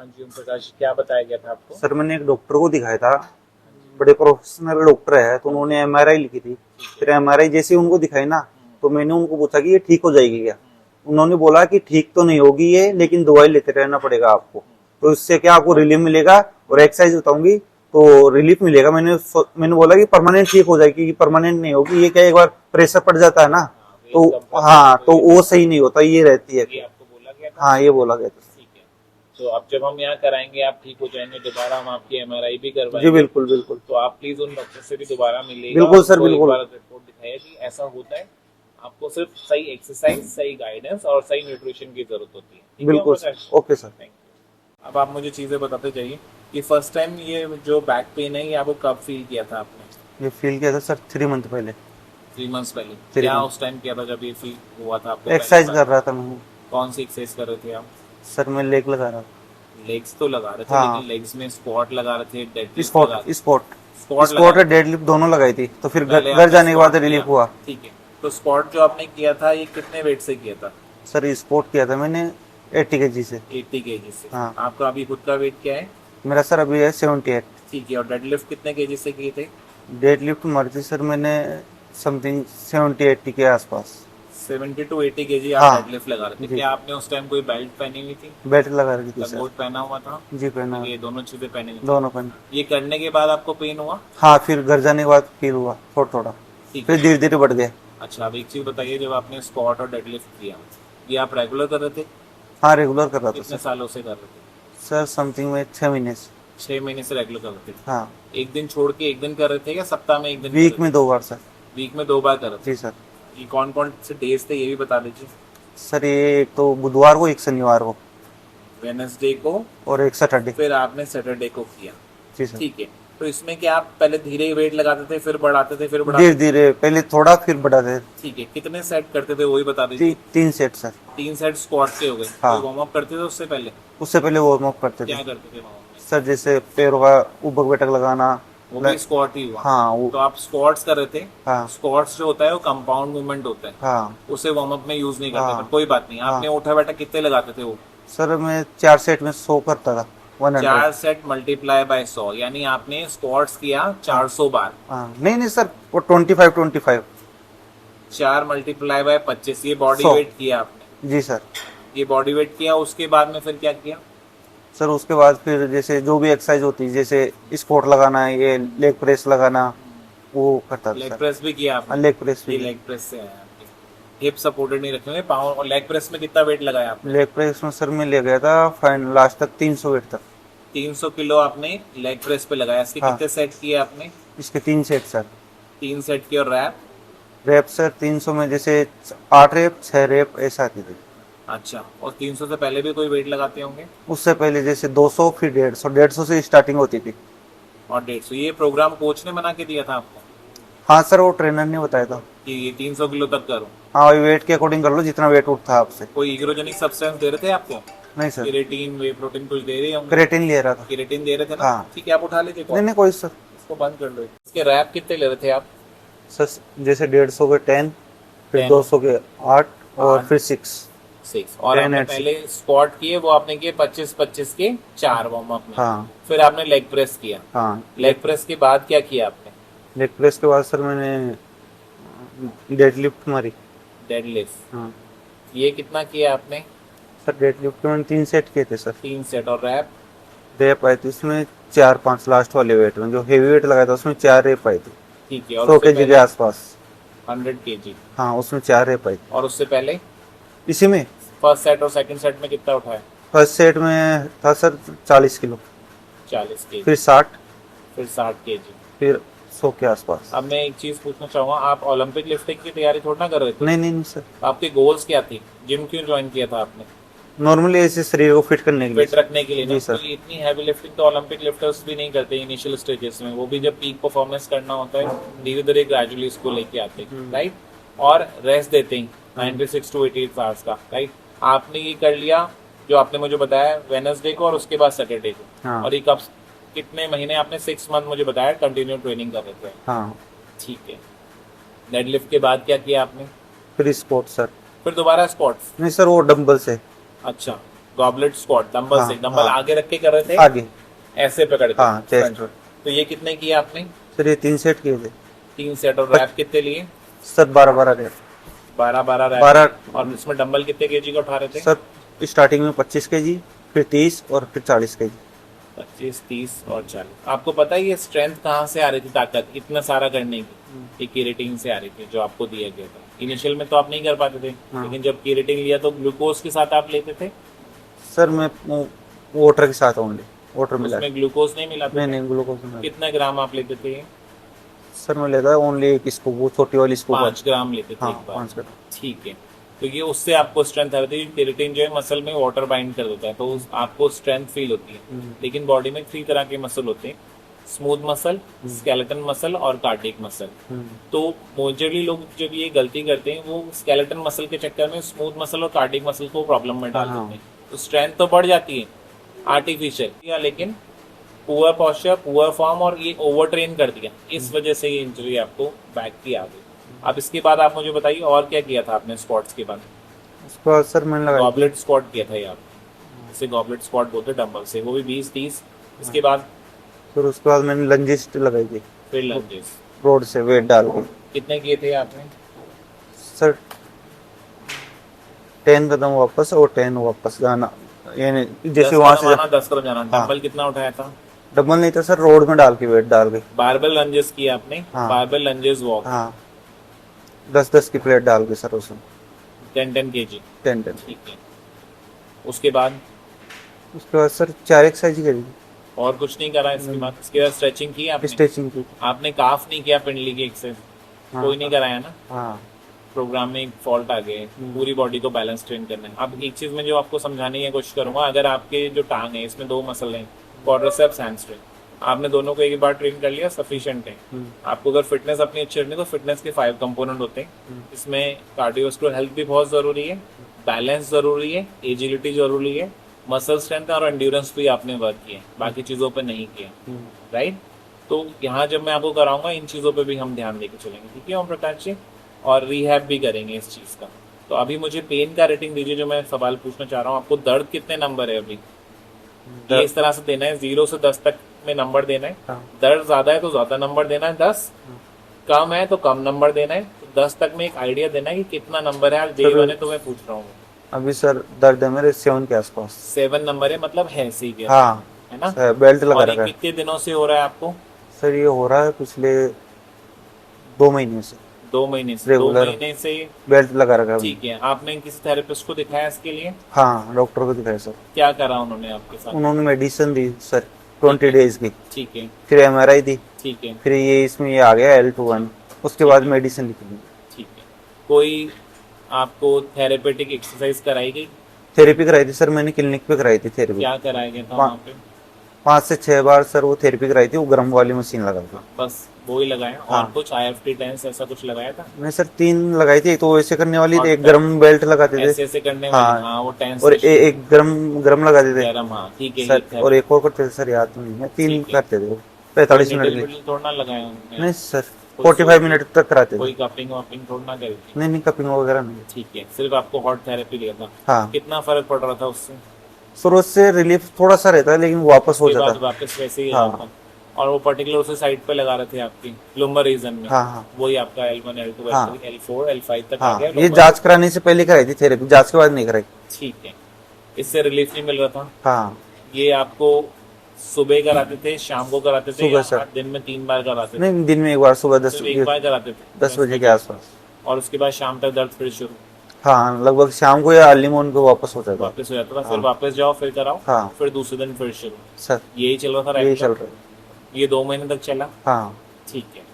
हाँ जी ओम प्रकाश, क्या बताया गया था आपको? सर मैंने एक डॉक्टर को दिखाया था, बड़े प्रोफेशनल डॉक्टर है, तो उन्होंने एमआरआई लिखी थी। फिर एमआरआई जैसे उनको दिखाई ना, तो मैंने उनको पूछा कि ये ठीक हो जाएगी क्या। उन्होंने बोला कि ठीक तो नहीं होगी ये, लेकिन दवाई लेते रहना पड़ेगा आपको, तो इससे क्या आपको रिलीफ मिलेगा, और एक्सरसाइज बताऊंगी तो रिलीफ मिलेगा। मैंने बोला कि परमानेंट ठीक हो जाएगी, परमानेंट नहीं होगी, ये क्या एक बार प्रेशर पड़ जाता है ना, वेट तो कम करने से हाँ, तो तो ये वो सही सही नहीं होता, ये रहती है ये फिर। आपको बोला गया था? हाँ, ये बोला गया था। ठीक है। तो अब जब हम यहाँ कराएंगे आप ठीक हो जाएंगे, दोबारा हम आपकी एमआरआई भी जी करवाएंगे। बिल्कुल बिल्कुल। तो आप प्लीज उन डॉक्टर से भी दोबारा मिलिएगा, बिल्कुल सर उनको एक बिल्कुल। बार रिपोर्ट दिखाइए कि ऐसा होता है। आपको सिर्फ सही एक्सरसाइज, सही गाइडेंस और सही न्यूट्रिशन की जरूरत होती है। ठीक है ओम बिल्कुल sir, Prakash? Okay sir. Thank you. अब आप मुझे चीजें बताते जाइए कि फर्स्ट टाइम ये जो बैक पेन है ये आपको कब फील किया था आपने? ये फील किया था सर 3 मंथ पहले। 3 मंथ्स पहले? थ्री क्या मंथ उस टाइम किया था जब ये फील हुआ था आपको पहली एक्सरसाइज बार? कर रहा था मैं। कौन सी एक्सरसाइज कर रहे थे आप? सर मैं लेग लगा रहा लेग्स तो लगा रहे था। थे, हाँ, लेकिन लेग्स में स्क्वाट लगा रहे थे, डेडलिफ्ट स्पॉट लगा स्पॉट स्क्वाट लगा स्पॉट रहे और थे? डेडलिफ्ट दोनों लगाई थी, तो फिर पहले घर आपने जाने के बाद स्क्वाट रिलीफ किया? हुआ। ठीक है। तो स्क्वाट जो आपने किया था ये कितने वेट से किया था? सर स्पॉट किया था मैंने 80 kg से। 80 kg से? हाँ, आपका अभी खुद का वेट क्या है? मेरा सर अभी है 78। ठीक है। और डेडलिफ्ट कितने केजी से किए थे? डेडलिफ्ट मारती सर मैंने समथिंग 70-80 के आसपास। 70 to 80 kg आप हाँ डेडलिफ्ट लगा रहे थे। जी, क्या आपने उस टाइम कोई बेल्ट पहनी हुई थी? बेल्ट लगा रखी थी सर। लंगोट पहना हुआ था? जी पहना, ये दोनों चीजें पहनी हुई दोनों पहना। थी। ये करने के बाद आपको पेन हुआ? हाँ, फिर घर जाने के बाद फील हुआ थोड़ा थोड़ा, ठीक फिर है। धीरे धीरे बढ़ गया। अच्छा, अब एक चीज बताइए, जब आपने स्क्वाट और डेडलिफ्ट किया ये आप रेगुलर कर रहे थे? हाँ, रेगुलर कर रहा था कितने सर। सालों से कर रहे थे? सर समथिंग में 6 महीने से। 6 महीने से रेगुलर कर रहे थे? हाँ, एक दिन छोड़ के एक दिन कर रहे थे या सप्ताह में एक दिन कर वीक रहे में 2 बार सर। थे? वीक में 2 बार कर रहे जी थे? सर। ये कौन कौन से डेज थे ये भी बता दीजिए। सर ये एक तो बुधवार को, एक शनिवार को, वेनसडे को, और एक सैटरडे। फिर आपने सैटरडे को किया? जी सर। ठीक है। तो इसमें क्या आप पहले धीरे वेट लगाते थे, फिर बढ़ाते थे, फिर बढ़ाते धीरे थे? धीरे, पहले थोड़ा फिर बढ़ा दे। ठीक है। कितने सेट करते थे वही बता दीजिए। 3 सेट सर। 3 सेट स्क्वाट के हो गए। हाँ, कोई वार्म अप करते थे उससे पहले? उससे पहले वार्म अप करते क्या थे करते थे वार्म अप में? सर, जैसे पैरों का ऊपर बैठक लगाना। वो भी स्क्वाट ही हुआ? हाँ वो, तो आप स्क्वाट्स कर रहे थे? हाँ स्क्वाट्स जो होता है वो कंपाउंड मूवमेंट होता है, हाँ उसे वार्म अप में यूज नहीं करते, हाँ पर कोई बात नहीं। हाँ। आपने उठा बैठा कितने लगाते थे वो? सर मैं 4 सेट में 100 करता था, 100। 4 सेट मल्टीप्लाई बाय 100, यानी आपने स्क्वाट्स किया 400 बार। हाँ, नहीं नहीं सर, वो 25। 4 मल्टीप्लाई बाय 25, ये बॉडी 100। वेट किया आपने? जी सर। ये बॉडी वेट किया, उसके बाद में फिर क्या किया? सर उसके बाद फिर जैसे जो भी एक्सरसाइज होती है, जैसे स्क्वाट लगाना, ये लेग प्रेस लगाना, वो करता था लेग सर। प्रेस भी किया हाँ, आपने? लेग प्रेस ये भी। लेग प्रेस से आया आपके। हिप सपोर्टेड नहीं रखेंगे पाँव। और लेग प्रेस में कितना वेट लगाया आपने? लेग प्रेस में सर मैं ले गया था फाइनल लास्ट तक 300 वेट तक। 300 किलो आपने लेग प्रेस पे लगाया। इसके हाँ, कितने सेट किए आपने? इसके 3 सेट सर। 3 सेट किए। और रैप? रैप सर 300 में जैसे 8 रैप 6 रैप ऐसा आती थी। अच्छा। और 300 से पहले भी कोई वेट लगाते होंगे? उससे पहले जैसे 200, फिर 150 से स्टार्टिंग होती थी। और 150। ये प्रोग्राम कोच ने बना के दिया था आपको हाँ सर, वो ट्रेनर ने बताया था। कि ये 300 किलो तक करो? हाँ, वही वेट के अकॉर्डिंग कर लो, जितना वेट उठता है आपसे। कोई इग्रोजेनिक सब्सटेंस दे रहे थे आपको? नहीं सर, क्रिएटिन, वे प्रोटीन कुछ दे रहे होंगे? क्रेटिन ले रहा था। क्रिएटिन दे रहे थे ना? हाँ। ठीक है, आप उठा लीजिए नहीं कॉल। नहीं कोई सर। इसको बंद कर लो। इसके रैप कितने ले रहे थे आप? सर जैसे 150 के 10, फिर 10, 200 के 8, और 8, फिर 6। 6। और 10 आपने and 6। पहले स्क्वाट किए, वो आपने किए 25-25 के 4 वार्म अप में। हाँ फिर आपने लेग प्रेस किया। हाँ। लेग प्रेस के बाद क्या किया आपने? लेग प्रेस के बाद सर मैंने डेडलिफ्ट मारी। डेडलिफ्ट? हाँ ये कितना किया आपने? सर, डेडलिफ्ट में 3 सेट किए थे सर। 3 सेट। और रैप? रैप आई थी उसमें 4-5, लास्ट वाले वेट में जो हेवी वेट लगाया था उसमें 4 रैप आई थी। ठीक है। और 100 उससे kg के पहले? आसपास। 100 kg। हाँ, उसमें 4 रैप आई थी और उससे पहले? इसी में। फर्स्ट सेट और सेकंड सेट में कितना उठाया? फर्स्ट सेट में था सर 40 किलो, 40 kg। फिर 60, फिर 60 kg। फिर 100 के आसपास। अब मैं एक चीज पूछना चाहूंगा, आप ओलंपिक लिफ्टिंग की तैयारी थोड़ा ना कर रहे थे? नहीं नहीं नहीं सर, आपके गोल्स क्या थी? जिम क्यों ज्वाइन किया था आपने? नॉर्मली ऐसे शरीर को फिट करने के लिए। फिट रखने के लिए ना? जी सर। तो इतनी हैवी लिफ्टिंग तो ओलंपिक लिफ्टर्स भी नहीं करते इनिशियल स्टेजेस में। वो भी जब पीक परफॉर्मेंस करना होता है धीरे धीरे ग्रेजुअली इसको लेके आते हैं, राइट? और रेस्ट देते हैं 96 to 88 आवर्स का, राइट? आपने ये कर लिया जो आपने मुझे बताया वेनसडे को, और उसके बाद सैटरडे को। हाँ और ये कब, कितने महीने आपने? 6 मंथ मुझे बताया कंटिन्यू ट्रेनिंग कर रहे थे। हाँ। ठीक है। डेडलिफ्ट के बाद क्या किया आपने? फिर स्क्वाट सर। फिर दोबारा स्क्वाट्स? नहीं सर, वो डंबल से। अच्छा। गॉबलेट स्क्वाट डंबल हाँ, से, डंबल हाँ। आगे रख के कर रहे थे, आगे, ऐसे पकड़ के हाँ चेस्ट front। पर। तो ये कितने किए आपने? सर ये 3 सेट किए थे 3 सेट। और रैप कितने लिए? Sir, 12-12 rap. 12-12 रैप। 12 और इसमें डंबल कितने केजी का उठा रहे थे? सर स्टार्टिंग में 25 केजी, फिर 30 और फिर 40 केजी। 25, 30 और 40। आपको पता है ये स्ट्रेंथ कहाँ से आ रही थी, ताकत इतना सारा करने की? ये केरेटिन से आ रही थी जो आपको दिया गया था। इनिशियल में तो आप नहीं कर पाते थे, हाँ। लेकिन जब केरेटिन लिया तो ग्लूकोज के साथ आप लेते थे? सर मैं वाटर के साथ ओनली, वाटर मिला। उसमें ग्लूकोज नहीं मिला था? नहीं ग्लूकोज नहीं। कितने ग्राम आप लेते थे? सर मैं लेता ओनली एक स्कूप, वो छोटी वाली स्कूप। 5 ग्राम लेते थे हाँ, एक बार। 5 ग्राम। ठीक है। तो ये उससे आपको स्ट्रेंथ आ रही थी। केरेटिन जो है मसल में वाटर बाइंड कर देता है, तो आपको स्ट्रेंथ फील होती है। लेकिन बॉडी में 3 तरह के मसल होते हैं, स्मूथ मसल, स्केलेटन मसल और कार्डियक मसल। तो मोस्टली लोग जब ये गलती करते हैं वो स्केलेटन मसल के चक्कर में स्मूथ मसल और कार्डियक मसल को प्रॉब्लम में डाल हाँ। देते हैं। तो स्ट्रेंथ तो बढ़ जाती है आर्टिफिशियल, लेकिन पुअर पोस्चर, पुअर फॉर्म और ये ओवर ट्रेन कर दिया, इस वजह से ये इंजरी आपको बैक की आ गई। अब इसके बाद आप मुझे बताइए और क्या किया था आपने स्क्वाट्स के बाद? उसके बाद सर मैंने लगाया गॉबलेट स्क्वाट किया था यार, इसे गॉबलेट स्क्वाट बोलते डंबल से, वो भी 20-30। इसके बाद फिर उसके बाद मैंने लंजेस लगाई थी फिर लंजेस रोड से वेट डाल के। कितने किए थे आपने? सर 10 कदम वापस और 10 वापस जाना, यानी जैसे वहां से 10 कदम जाना। हाँ। डंबल कितना उठाया था? डबल नहीं था सर, रोड में डाल के वेट डाल के। बारबेल लंजेस किए आपने? हाँ। बारबेल लंजेस वॉक हाँ 10-10 की प्लेट डाल के सर उसमें 10-10 केजी। 10-10। ठीक है। उसके बाद उसके बाद सर 4 एक्सरसाइज करी, और कुछ नहीं करा इसके बाद? इसके बाद स्ट्रेचिंग की आपने? स्ट्रेचिंग की। आपने काफ नहीं किया, पिंडली की एक्सरसाइज हाँ। कोई नहीं कराया ना? हाँ प्रोग्राम में एक फॉल्ट आ गए, पूरी बॉडी को बैलेंस ट्रेन करना है। अब एक चीज में जो आपको समझाने की कोशिश करूंगा, अगर आपके जो टांग है इसमें 2 मसल हैं, क्वाड्रिसेप्स, हैमस्ट्रिंग, आपने दोनों को एक बार ट्रेन कर लिया, सफिशिएंट है। आपको अगर फिटनेस अपनी अच्छी रखनी है तो फिटनेस के 5 कंपोनेंट होते हैं। इसमें कार्डियोवास्कुलर हेल्थ भी बहुत जरूरी है, बैलेंस जरूरी है, एजिलिटी जरूरी है, मसल स्ट्रेंथ और एंड्योरेंस भी आपने वर्क किया, बाकी चीजों पे नहीं किया, राइट? तो यहाँ जब मैं आपको कराऊंगा इन चीजों पे भी हम ध्यान देके चलेंगे, ठीक है ओम प्रकाश जी? और रिहैब भी करेंगे इस चीज का। तो अभी मुझे पेन का रेटिंग दीजिए, जो मैं सवाल पूछना चाह रहा हूँ। आपको दर्द कितने नंबर है अभी? ये इस तरह से देना है, 0 से 10 तक में नंबर देना है। हाँ। दर्द ज्यादा है तो ज्यादा नंबर देना है, 10 कम है तो कम नंबर देना है। तो 10 तक में एक आइडिया देना है कि कितना नंबर है। आज डे 1 है तो मैं पूछ रहा हूँ। अभी सर दर्द है मेरे 7 के आसपास। 7 नंबर है, मतलब है सही है, हाँ है ना? बेल्ट लगा और ये रखा है कितने दिनों से हो रहा है आपको? सर। ये हो रहा है पिछले 2 महीने से, 2 महीने से? 2 Regular। महीने से, बेल्ट लगा रखा है। ठीक है। आपने किसी थेरेपिस्ट को दिखाया इसके लिए? हाँ डॉक्टर को दिखाया सर, क्या करा उन्होंने आपके साथ? उन्होंने मेडिसिन दी सर 20 डेज की, ठीक है, फिर MRI दी, ठीक है, फिर ये इसमें ये आ गया L21, उसके बाद मेडिसिन लिखी दी। ठीक है। कोई आपको थेरेपेटिक एक्सरसाइज कराई गई? थेरेपी कराई थी सर मैंने, क्लिनिक पे कराई थी थेरेपी। क्या कराया गया था वहाँ- वहाँ पे? 5 से 6 बार सर वो थेरेपी कराई थी, वो गर्म वाली मशीन लगा दी। बस वो ही लगाया? और हाँ। कुछ IFT टेंस ऐसा कुछ लगाया था? मैंने सर 3 लगाई थी, एक तो वैसे करने वाली और थी, एक गर्म बेल्ट लगाते थे, ऐसे ऐसे करने हाँ। वाली, हाँ वो टेंस और एक गर्म लगाते थे गरम, हाँ ठीक है। सर, और एक और करते थे सर, याद तो नहीं है, 3 ठीक है। करते थे 45 मिनट की। थोड़ा ना लगाया उन्होंने? नहीं सर 45 मिनट तक कराते कोई थे। कपिंग वपिंग थोड़ा ना करी थी? नहीं कपिंग वगैरह नहीं। ठीक है, सिर्फ आपको हॉट थेरेपी लिया था। हाँ कितना फर्क पड़ रहा था उससे? सर उससे रिलीफ थोड़ा सा रहता है, लेकिन वापस हो उसके बाद जाता है। वापस वैसे ही हाँ। रहता? और वो पर्टिकुलर उसे साइड पे लगा रहे थे आपकी लुम्बर रीजन में? हाँ हाँ वही आपका L1, L2, हाँ। L3, L4, L5 तक आ हाँ गया ये lumbar? जांच कराने से पहले कराई थी थेरेपी, जांच के बाद नहीं कराई। ठीक है। इससे रिलीफ नहीं मिल रहा था? हाँ ये आपको सुबह कराते थे, शाम को कराते थे, सुबह या सर। दिन में 3 बार कराते थे? नहीं दिन में एक बार, सुबह सिर्फ एक बार कराते थे? 10 बजे के आसपास। और उसके बाद शाम तक दर्द फिर शुरू? हाँ लगभग शाम को या अर्ली मॉर्निंग को वापस हो जाता। वापस हो जाता था? फिर हाँ। वापस जाओ फिर कराओ, हाँ फिर दूसरे दिन फिर शुरू? सर यही चल रहा था यही regular? चल रहा है। ये 2 महीने तक चला? हाँ ठीक है।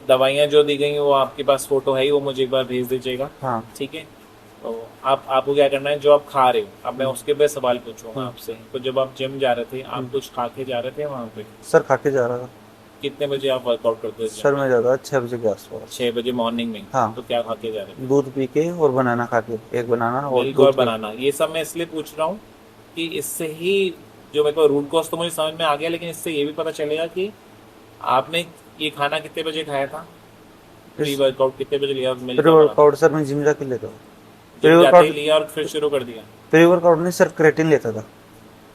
दवाइयाँ जो दी गई वो आपके पास फोटो है ही, वो मुझे एक बार भेज दीजिएगा, हाँ ठीक है? तो आपको क्या करना है, जो आप खा रहे हो, अब मैं उसके पे सवाल पूछूंगा आपसे। तो जब आप जिम जा रहे थे, आप कुछ खा के जा रहे थे वहाँ पे? सर खा के जा रहा था कितने बजे आप वर्कआउट करते थे? सर, मैं जाता 6 बजे के आसपास। 6 बजे मॉर्निंग में? हाँ। तो क्या खा के जा रहे थे? दूध पी के और बनाना खा के, एक बनाना और मिल्क और दूध बनाना। ये सब मैं इसलिए पूछ रहा हूँ कि इससे ही जो मेरे को रूट कॉज तो मुझे समझ में आ गया, लेकिन इससे ये भी पता चलेगा कि आपने ये खाना कितने बजे खाया था, प्री वर्कआउट कितने बजे लिया? मिल्क फिर और वर्कआउट सर मैं जिम जाके लेता हूँ। जिम जाते ही वर्कआउट लिया और फिर शुरू कर दिया? प्री वर्कआउट नहीं सर, क्रेटिन लेता था।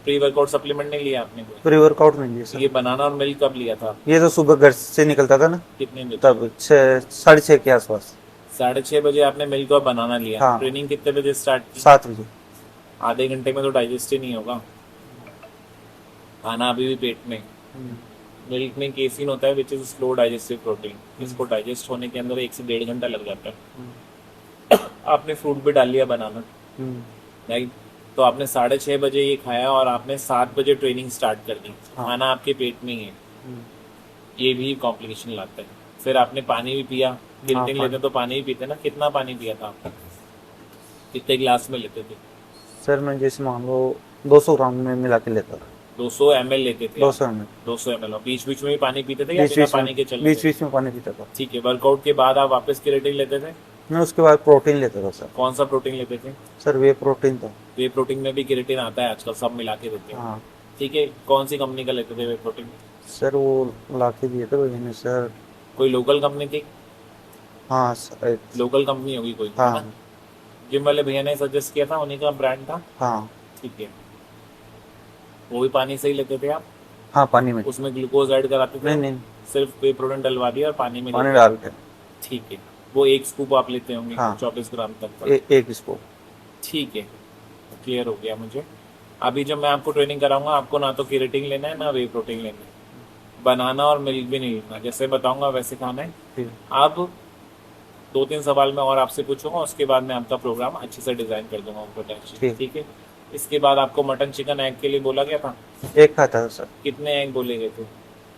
प्री वर्कआउट सप्लीमेंट नहीं लिया आपने कोई? प्री वर्कआउट नहीं लिया सर। ये बनाना और मिल्क कब लिया था? ये तो सुबह घर से निकलता था ना, कितने बजे? तब 6:30 के आसपास। 6:30 बजे आपने मिल्क और बनाना लिया। हाँ। ट्रेनिंग कितने बजे स्टार्ट की? 7 बजे। आधे घंटे में तो डाइजेस्ट ही नहीं होगा खाना अभी भी पेट में। मिल्क में केसिन होता है which is slow digestive protein. इसको डाइजेस्ट होने के अंदर 1 से 1.5 घंटा लग जाता है। आपने फ्रूट भी डाल लिया बनाना, राइट? तो आपने 6:30 बजे ये खाया और आपने 7 बजे ट्रेनिंग स्टार्ट कर दी। खाना आपके पेट में ही है, ये भी कॉम्प्लिकेशन लाता है। फिर आपने पानी भी पिया, गिल्टिंग लेते तो पानी भी पीते ना। कितना पानी पिया था आपने? कितने गिलास में लेते थे? सर मैं जैसे मान लो 200 ग्राम में मिला के लेता था। 200 ml लेते थे? 200 ml। 200 ml। और बीच बीच में भी पानी पीते थे या बिना पानी के चलते थे? बीच में पानी पीता था। ठीक है। वर्कआउट के बाद आप वापस केराटिन लेते थे? मैं उसके बाद प्रोटीन लेता था सर। कौन सा प्रोटीन लेते थे? सर वे प्रोटीन था। वे प्रोटीन में भी केराटिन आता है आजकल, सब मिला के देते हैं। हाँ ठीक है। कौन सी कंपनी का लेते थे वे प्रोटीन? सर वो ला के दिए थे भैया ने सर। कोई लोकल कंपनी थी? हाँ सर। लोकल कंपनी होगी कोई, है हाँ ना? जिम वाले भैया ने सजेस्ट किया था, उन्हीं का ब्रांड था? हाँ ठीक है। वो भी पानी से ही लेते थे आप? हाँ पानी में। उसमें ग्लूकोज ऐड कराते थे? नहीं, सिर्फ वे प्रोटीन डलवा दिया और पानी में पानी लेते डाल के। थे। ठीक है। वो 1 स्कूप आप लेते होंगे? हाँ। 24 ग्राम तक का। एक स्पून। ठीक है, क्लियर हो गया मुझे। अभी जब मैं आपको ट्रेनिंग कराऊंगा, आपको ना तो केराटिन लेना है ना वे प्रोटीन लेना है। बनाना और मिल्क भी नहीं लेना, जैसे बताऊंगा वैसे खाना है। ठीक। अब 2-3 सवाल मैं और आपसे पूछूंगा, उसके बाद मैं आपका प्रोग्राम अच्छे से डिजाइन कर दूंगा उनको टेंशन। ठीक। ठीक है। इसके बाद आपको मटन चिकन एग के लिए बोला गया था? एक खाता था सर। कितने एग बोले गए थे?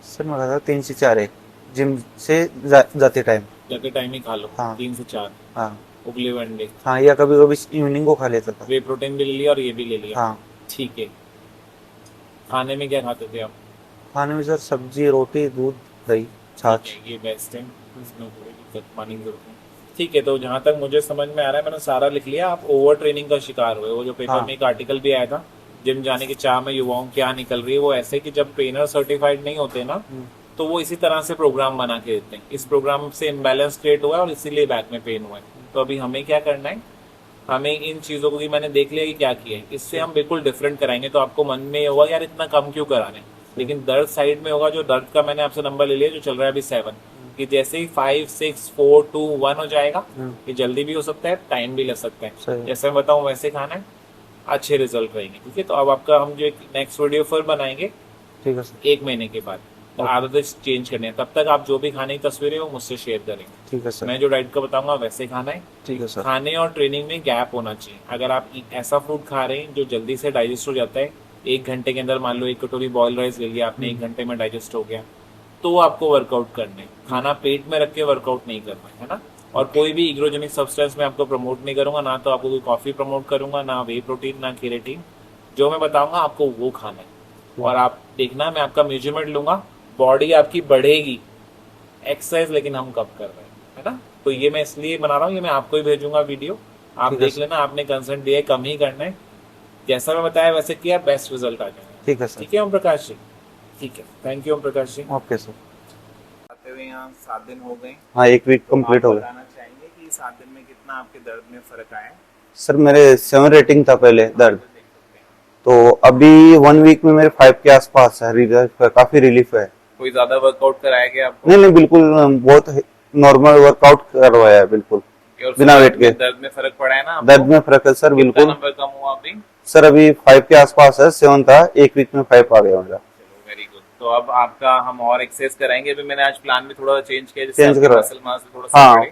सर मैं खाता था 3 से 4 एक जिम से जाते टाइम। जाते टाइम ही खा लो। हाँ। 3 से 4 हाँ उबले हुए अंडे। हाँ, या कभी कभी इवनिंग को खा लेता था। वे प्रोटीन भी ले लिया और ये भी ले लिया। हाँ। ठीक है। खाने में क्या खाते थे आप? खाने में सर सब्जी, रोटी, दूध, दही, छाछ। ठीक है, ये बेस्ट है। इसमें कोई दिक्कत पानी की जरूरत नहीं। ठीक है। तो जहाँ तक मुझे समझ में आ रहा है, मैंने सारा लिख लिया। आप ओवर ट्रेनिंग का शिकार हुए। वो जो पेपर हाँ। में एक आर्टिकल भी आया था, जिम जाने की चाह में युवाओं क्या निकल रही है, वो ऐसे कि जब ट्रेनर सर्टिफाइड नहीं होते ना, तो वो इसी तरह से प्रोग्राम बना के देते हैं। इस प्रोग्राम से इम्बैलेंस क्रिएट हुआ है और इसीलिए बैक में पेन हुआ है। तो अभी हमें क्या करना है, हमें इन चीजों को भी मैंने देख लिया कि क्या किया है, इससे हम बिल्कुल डिफरेंट कराएंगे। तो आपको मन में ये होगा यार इतना कम क्यों करा रहे हैं, लेकिन दर्द साइड में होगा। जो दर्द का मैंने आपसे नंबर ले लिया, जो चल रहा है अभी 7, कि जैसे ही 5, 6, 4, 2, 1 हो जाएगा, ये जल्दी भी हो सकता है, टाइम भी लग सकता है। सही। जैसे मैं बताऊं वैसे खाना है, अच्छे रिजल्ट रहेंगे। ठीक है। तो अब आपका हम जो एक नेक्स्ट वीडियो फिर बनाएंगे ठीक है सर। 1 महीने के बाद। तो आदतें चेंज करनी है। तब तक आप जो भी खाने की तस्वीरें वो मुझसे शेयर करेंगे। ठीक है सर। मैं जो डाइट का बताऊंगा वैसे खाना है। ठीक है सर। खाने और ट्रेनिंग में गैप होना चाहिए। अगर आप ऐसा फूड खा रहे हैं जो जल्दी से डाइजेस्ट हो जाता है, 1 घंटे के अंदर मान लो 1 कटोरी बॉयल राइस ले लिया आपने, 1 घंटे में डाइजेस्ट हो गया, तो आपको वर्कआउट करना है। खाना पेट में रख के वर्कआउट नहीं करना है ना। और कोई भी इग्रोजेनिक सब्सटेंस मैं आपको प्रमोट नहीं करूंगा, ना तो आपको कोई कॉफी प्रमोट करूंगा, ना वे प्रोटीन, ना केराटिन। जो मैं बताऊंगा आपको वो खाना है। और आप देखना, मैं आपका मेजरमेंट लूंगा, बॉडी आपकी बढ़ेगी, एक्सरसाइज लेकिन हम कब कर रहे हैं, है ना। तो ये मैं इसलिए बना रहा हूँ, ये मैं आपको ही भेजूंगा वीडियो, आप ठीक है देख लेना। आपने कंसर्न दिया है कम ही करना है, जैसा मैं बताया वैसे किया, बेस्ट रिजल्ट आ जाएगा। ठीक है सर। ठीक है ओम प्रकाश जी। ठीक है, thank you Om Prakash ji. Okay sir. आते हुए यहाँ 7 दिन हो गए। हाँ 1 वीक कंप्लीट हो गया। बताना चाहेंगे कि 7 दिन में कितना आपके दर्द में फर्क आया है? सर मेरे 7 रेटिंग था पहले दर्द, तो अभी 1 वीक में मेरे 5 के आसपास है। रिलीफ है, काफी रिलीफ है। कोई ज्यादा वर्कआउट कराया गया आपको? नहीं बिल्कुल बहुत नॉर्मल वर्कआउट करवाया है बिल्कुल, और बिना वेट के। दर्द में फर्क पड़ा है ना आपको? दर्द में फर्क है सर कितना बिल्कुल। नंबर कम हुआ अभी? सर अभी 5 के आसपास है, 7 था, 1 वीक में 5 आ गया मेरा। चलो वेरी गुड। तो अब आपका हम और एक्सरसाइज कराएंगे। अभी मैंने आज प्लान भी थोड़ा चेंज किया, चेंज जिससे करा। मसल मास थोड़ा सा हाँ बढ़े।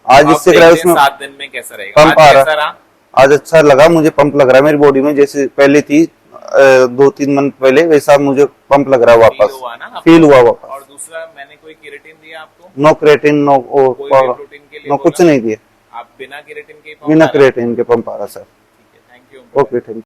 आज अब इससे देखते करा हैं उसमें 7 दिन में कैसा रहेगा। पंप आज आ कैसा रहा। रहा? आज अच्छा लगा मुझे, पंप लग रहा है मेरी बॉडी में, जैसे पहले थी 2-3 मंथ पहले, वैसा मुझे पंप लग रहा है फील वापस। हुआ ना आपको? फील हुआ वापस। और दूसरा, मैंने कोई केराटिन दिया आपको? नो क्रेटिन, नो कोई वे प्रोटीन के लिए नो कुछ बोला? नहीं दिए, आप बिना केराटिन के बिना क्रेटिन के पंप आ रहा सर। ठीक है, thank you. Okay thank you.